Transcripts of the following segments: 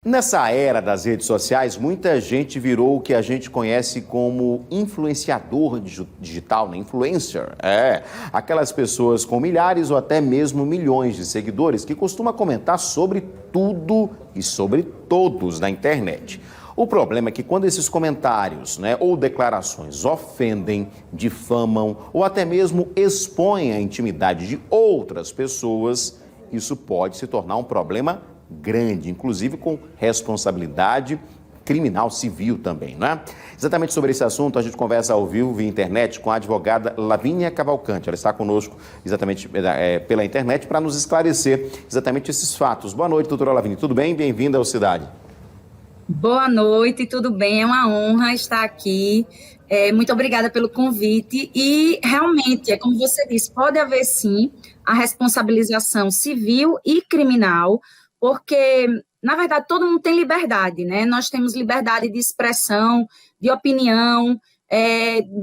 Nessa era das redes sociais, muita gente virou o que a gente conhece como influenciador digital, né? Influencer. Aquelas pessoas com milhares ou até mesmo milhões de seguidores que costumam comentar sobre tudo e sobre todos na internet. O problema é que quando esses comentários, ou declarações ofendem, difamam ou até mesmo expõem a intimidade de outras pessoas, isso pode se tornar um problema grande, inclusive com responsabilidade criminal civil também, né? Exatamente sobre esse assunto, a gente conversa ao vivo via internet com a advogada Lavínia Cavalcante. Ela está conosco exatamente pela internet para nos esclarecer exatamente esses fatos. Boa noite, doutora Lavínia. Tudo bem? Bem-vinda ao Cidade. Boa noite, tudo bem? É uma honra estar aqui. Muito obrigada pelo convite. E realmente, como você disse, pode haver sim a responsabilização civil e criminal, porque, na verdade, todo mundo tem liberdade, né? Nós temos liberdade de expressão, de opinião,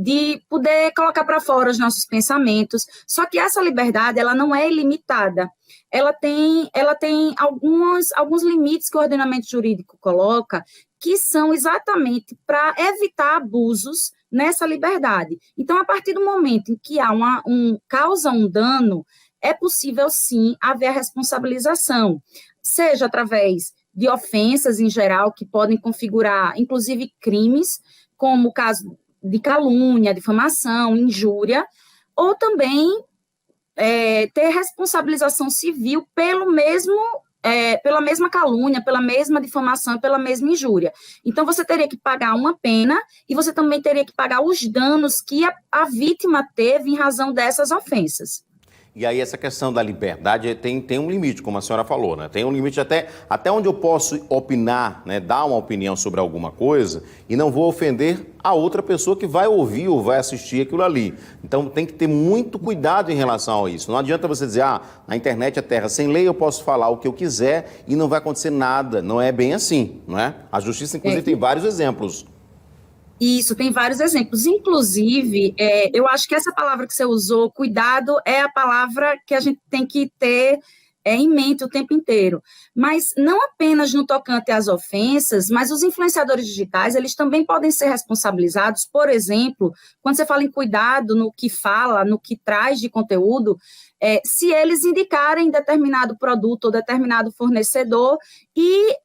de poder colocar para fora os nossos pensamentos. Só que essa liberdade, ela não é ilimitada. Ela tem alguns limites que o ordenamento jurídico coloca, que são exatamente para evitar abusos nessa liberdade. Então, a partir do momento em que causa um dano, é possível, sim, haver a responsabilização, seja através de ofensas em geral, que podem configurar, inclusive, crimes, como o caso de calúnia, difamação, injúria, ou também ter responsabilização civil pela mesma calúnia, pela mesma difamação, pela mesma injúria. Então, você teria que pagar uma pena e você também teria que pagar os danos que a vítima teve em razão dessas ofensas. E aí essa questão da liberdade tem um limite, como a senhora falou, né? Tem um limite até onde eu posso opinar, né? Dar uma opinião sobre alguma coisa e não vou ofender a outra pessoa que vai ouvir ou vai assistir aquilo ali. Então tem que ter muito cuidado em relação a isso. Não adianta você dizer, na internet é terra sem lei, eu posso falar o que eu quiser e não vai acontecer nada. Não é bem assim, não é? A justiça, inclusive, tem vários exemplos. Isso, tem vários exemplos. Inclusive, eu acho que essa palavra que você usou, cuidado, é a palavra que a gente tem que ter em mente o tempo inteiro. Mas não apenas no tocante às ofensas, mas os influenciadores digitais, eles também podem ser responsabilizados, por exemplo, quando você fala em cuidado no que fala, no que traz de conteúdo, se eles indicarem determinado produto ou determinado fornecedor e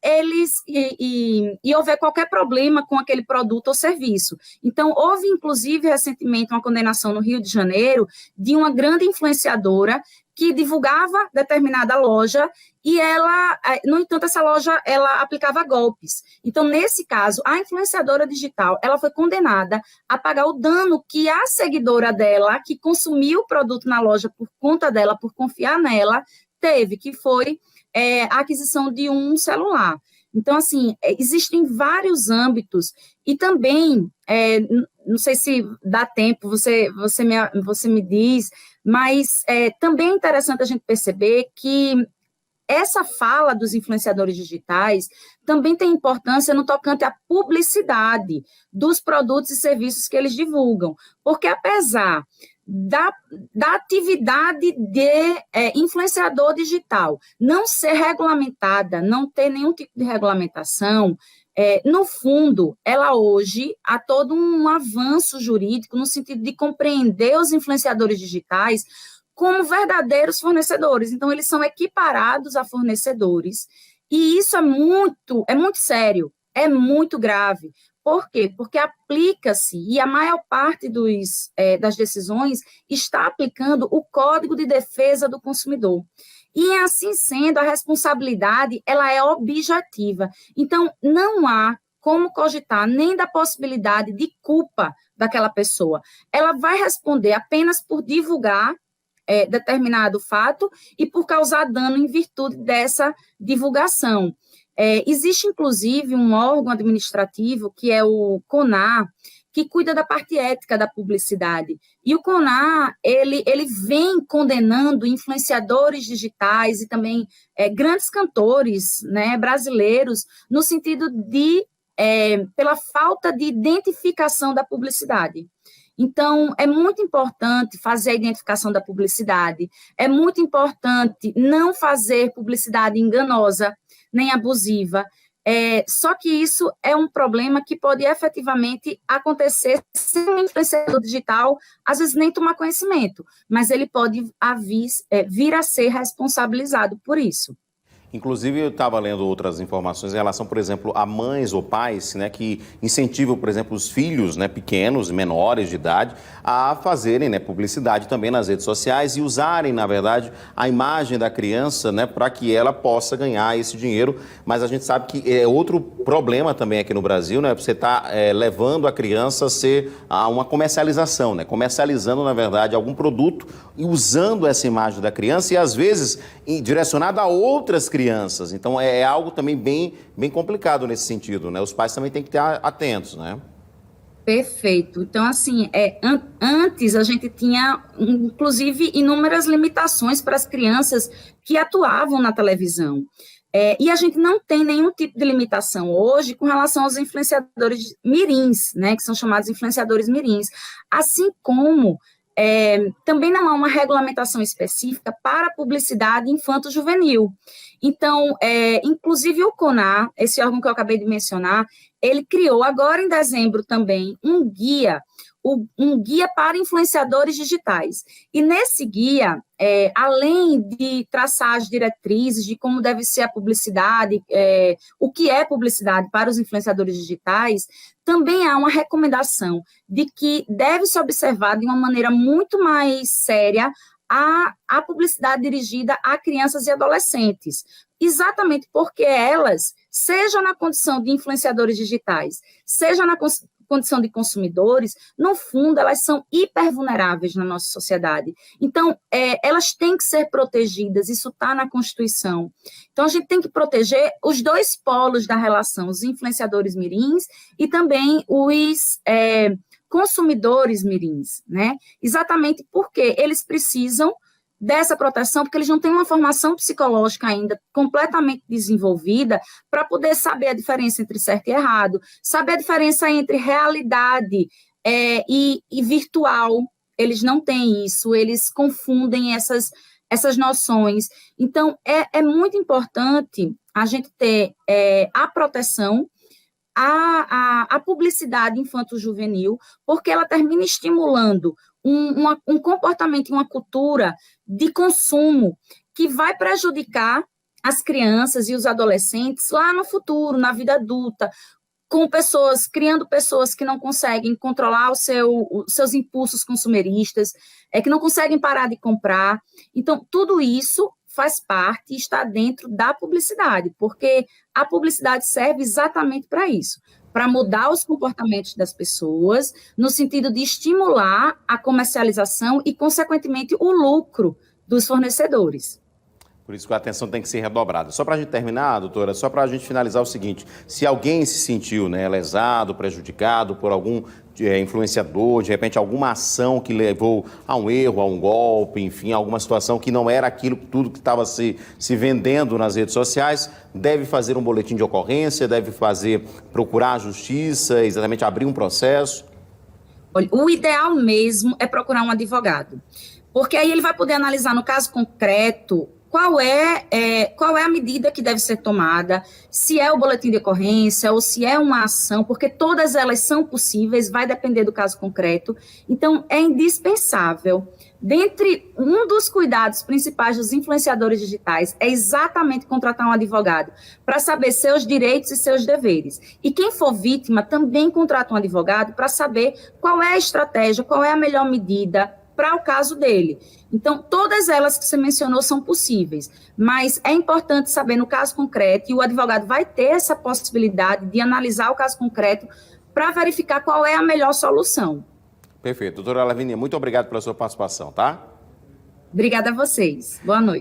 houver qualquer problema com aquele produto ou serviço. Então, houve, inclusive, recentemente uma condenação no Rio de Janeiro de uma grande influenciadora que divulgava determinada loja e no entanto, essa loja, ela aplicava golpes. Então, nesse caso, a influenciadora digital, ela foi condenada a pagar o dano que a seguidora dela, que consumiu o produto na loja por conta dela, por confiar nela, teve, que foi a aquisição de um celular. Então, assim, existem vários âmbitos e também, não sei se dá tempo, você me diz, mas também é interessante a gente perceber que essa fala dos influenciadores digitais também tem importância no tocante à publicidade dos produtos e serviços que eles divulgam, porque apesar da atividade de influenciador digital não ser regulamentada, não ter nenhum tipo de regulamentação, no fundo, ela hoje há todo um avanço jurídico no sentido de compreender os influenciadores digitais como verdadeiros fornecedores. Então, eles são equiparados a fornecedores, e isso é muito sério, é muito grave. Por quê? Porque aplica-se, e a maior parte das decisões está aplicando o Código de Defesa do Consumidor. E, assim sendo, a responsabilidade, ela é objetiva. Então, não há como cogitar nem da possibilidade de culpa daquela pessoa. Ela vai responder apenas por divulgar determinado fato e por causar dano em virtude dessa divulgação. Existe, inclusive, um órgão administrativo, que é o CONAR, que cuida da parte ética da publicidade. E o CONAR, ele vem condenando influenciadores digitais e também grandes cantores, né, brasileiros, no sentido de, pela falta de identificação da publicidade. Então, é muito importante fazer a identificação da publicidade, é muito importante não fazer publicidade enganosa, nem abusiva, Só que isso é um problema que pode efetivamente acontecer sem o influenciador digital, às vezes nem tomar conhecimento, mas ele pode vir a ser responsabilizado por isso. Inclusive, eu estava lendo outras informações em relação, por exemplo, a mães ou pais, né, que incentivam, por exemplo, os filhos, né, pequenos, menores de idade, a fazerem, né, publicidade também nas redes sociais e usarem, na verdade, a imagem da criança, né, para que ela possa ganhar esse dinheiro. Mas a gente sabe que é outro problema também aqui no Brasil, né, você está levando a criança a uma comercialização, né, comercializando, na verdade, algum produto e usando essa imagem da criança e, às vezes, direcionada a outras crianças. Então, é algo também bem complicado nesse sentido, né? Os pais também têm que estar atentos, né? Perfeito. Então, assim, antes a gente tinha, inclusive, inúmeras limitações para as crianças que atuavam na televisão. E a gente não tem nenhum tipo de limitação hoje com relação aos influenciadores mirins, né? Que são chamados influenciadores mirins. Assim como também não há uma regulamentação específica para a publicidade infanto-juvenil. Então, inclusive o CONAR, esse órgão que eu acabei de mencionar, ele criou agora em dezembro também um guia para influenciadores digitais. E nesse guia, além de traçar as diretrizes de como deve ser a publicidade, o que é publicidade para os influenciadores digitais, também há uma recomendação de que deve se observar de uma maneira muito mais séria a publicidade dirigida a crianças e adolescentes, exatamente porque elas, seja na condição de influenciadores digitais, seja na condição de consumidores, no fundo, elas são hipervulneráveis na nossa sociedade. Então, elas têm que ser protegidas, isso está na Constituição. Então, a gente tem que proteger os dois polos da relação, os influenciadores mirins e também os consumidores mirins, né? Exatamente porque eles precisam dessa proteção, porque eles não têm uma formação psicológica ainda completamente desenvolvida para poder saber a diferença entre certo e errado, saber a diferença entre realidade e virtual. Eles não têm isso, eles confundem essas noções. Então, é muito importante a gente ter a proteção, a publicidade infanto-juvenil, porque ela termina estimulando um comportamento e uma cultura de consumo que vai prejudicar as crianças e os adolescentes lá no futuro, na vida adulta, criando pessoas que não conseguem controlar os seus impulsos consumeristas, que não conseguem parar de comprar. Então, tudo isso faz parte e está dentro da publicidade, porque a publicidade serve exatamente para isso, para mudar os comportamentos das pessoas, no sentido de estimular a comercialização e, consequentemente, o lucro dos fornecedores. Por isso que a atenção tem que ser redobrada. Só para a gente terminar, doutora, só para a gente finalizar o seguinte, se alguém se sentiu, né, lesado, prejudicado por algum influenciador, de repente alguma ação que levou a um erro, a um golpe, enfim, alguma situação que não era aquilo tudo que estava se vendendo nas redes sociais, deve fazer um boletim de ocorrência, deve procurar a justiça, exatamente abrir um processo? Olha, o ideal mesmo é procurar um advogado, porque aí ele vai poder analisar no caso concreto qual é a medida que deve ser tomada, se é o boletim de ocorrência ou se é uma ação, porque todas elas são possíveis, vai depender do caso concreto. Então, é indispensável. Dentre um dos cuidados principais dos influenciadores digitais é exatamente contratar um advogado para saber seus direitos e seus deveres. E quem for vítima também contrata um advogado para saber qual é a estratégia, qual é a melhor medida para o caso dele. Então, todas elas que você mencionou são possíveis, mas é importante saber no caso concreto, e o advogado vai ter essa possibilidade de analisar o caso concreto para verificar qual é a melhor solução. Perfeito. Doutora Lavínia, muito obrigado pela sua participação, tá? Obrigada a vocês. Boa noite.